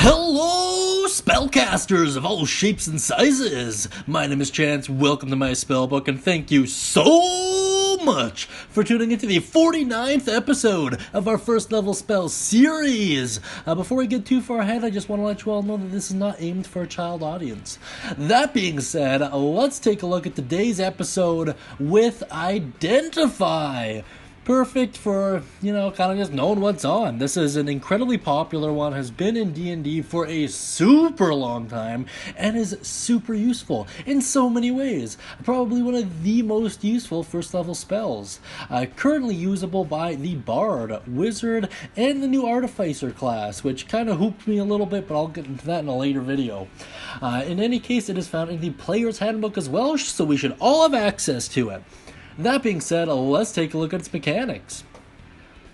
Hello, spellcasters of all shapes and sizes! My name is Chance, welcome to my spellbook, and thank you so much for tuning into the 49th episode of our first level spell series. Before we get too far ahead, I just want to let you all know that this is not aimed for a child audience. That being said, let's take a look at today's episode with Identify. Perfect for, kind of just knowing what's on. This is an incredibly popular one, has been in D&D for a super long time, and is super useful in so many ways. Probably one of the most useful first level spells. Currently usable by the Bard, Wizard, and the new Artificer class, which kind of hooped me a little bit, but I'll get into that in a later video. In any case, it is found in the Player's Handbook as well, so we should all have access to it. That being said, let's take a look at its mechanics.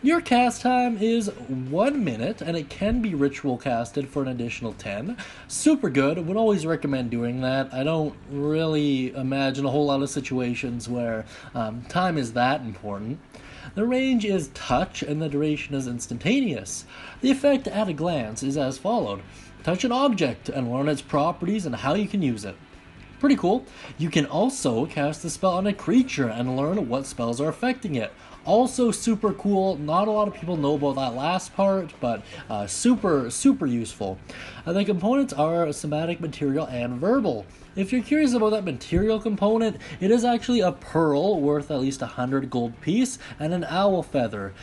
Your cast time is 1 minute, and it can be ritual casted for an additional 10. Super good, would always recommend doing that. I don't really imagine a whole lot of situations where time is that important. The range is touch, and the duration is instantaneous. The effect at a glance is as followed. Touch an object and learn its properties and how you can use it. Pretty cool. You can also cast the spell on a creature and learn what spells are affecting it. Also super cool. Not a lot of people know about that last part, but super useful. The components are somatic, material, and verbal. If you're curious about that material component, it is actually a pearl worth at least 100 gold piece and an owl feather.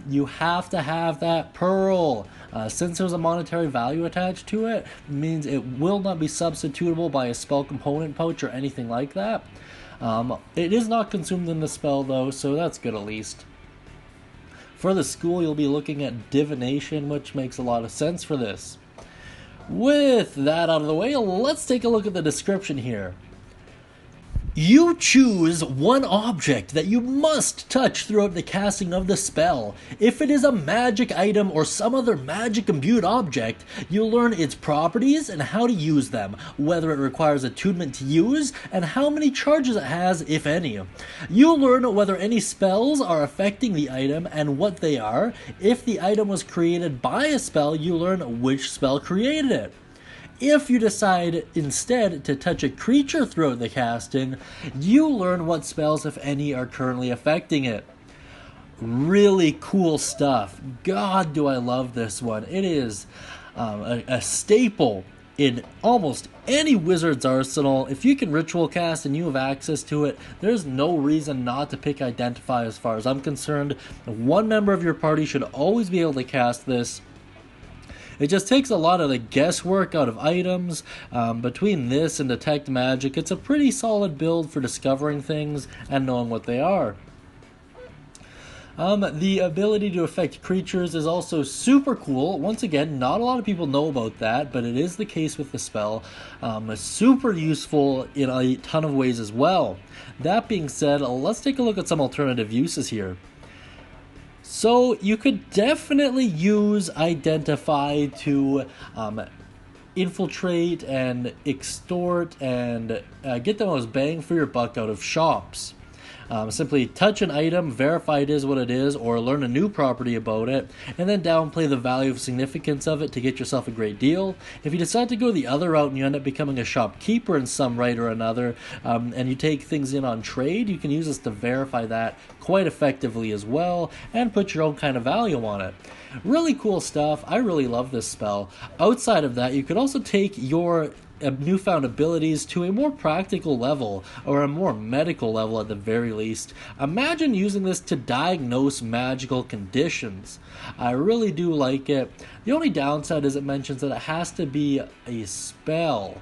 You have to have that pearl. Since there's a monetary value attached to it, it means it will not be substitutable by a spell component pouch or anything like that. It is not consumed in the spell though, so that's good at least. For the school, you'll be looking at Divination, which makes a lot of sense for this. With that out of the way, let's take a look at the description here. You choose one object that you must touch throughout the casting of the spell. If it is a magic item or some other magic-imbued object, you'll learn its properties and how to use them, whether it requires attunement to use, and how many charges it has, if any. You'll learn whether any spells are affecting the item and what they are. If the item was created by a spell, you learn which spell created it. If you decide instead to touch a creature throughout the casting, you learn what spells, if any, are currently affecting it. Really cool stuff. God, do I love this one. It is a staple in almost any wizard's arsenal. If you can ritual cast and you have access to it, there's no reason not to pick Identify as far as I'm concerned. One member of your party should always be able to cast this. It just takes a lot of the guesswork out of items. Between this and Detect Magic, it's a pretty solid build for discovering things and knowing what they are. The ability to affect creatures is also super cool. Once again, not a lot of people know about that, but it is the case with the spell. Super useful in a ton of ways as well. That being said, let's take a look at some alternative uses here. So you could definitely use Identify to infiltrate and extort and get the most bang for your buck out of shops. Simply touch an item, verify it is what it is, or learn a new property about it, and then downplay the value of significance of it to get yourself a great deal. If you decide to go the other route and you end up becoming a shopkeeper in some right or another, and you take things in on trade, you can use this to verify that quite effectively as well, and put your own kind of value on it. Really cool stuff. I really love this spell. Outside of that, you could also take your newfound abilities to a more practical level, or a more medical level at the very least. Imagine using this to diagnose magical conditions. I really do like it. The only downside is it mentions that it has to be a spell.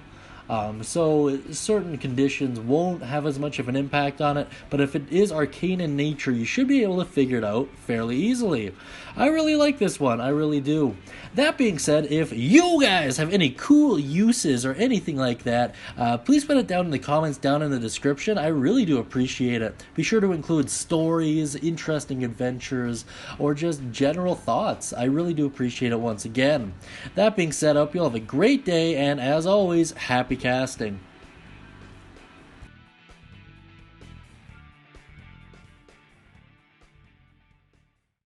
So certain conditions won't have as much of an impact on it, but if it is arcane in nature, you should be able to figure it out fairly easily. I really like this one, I really do. That being said, if you guys have any cool uses or anything like that, please put it down in the comments down in the description. I really do appreciate it. Be sure to include stories, interesting adventures, or just general thoughts. I really do appreciate it once again. That being said, I hope you all have a great day, and as always, happy casting.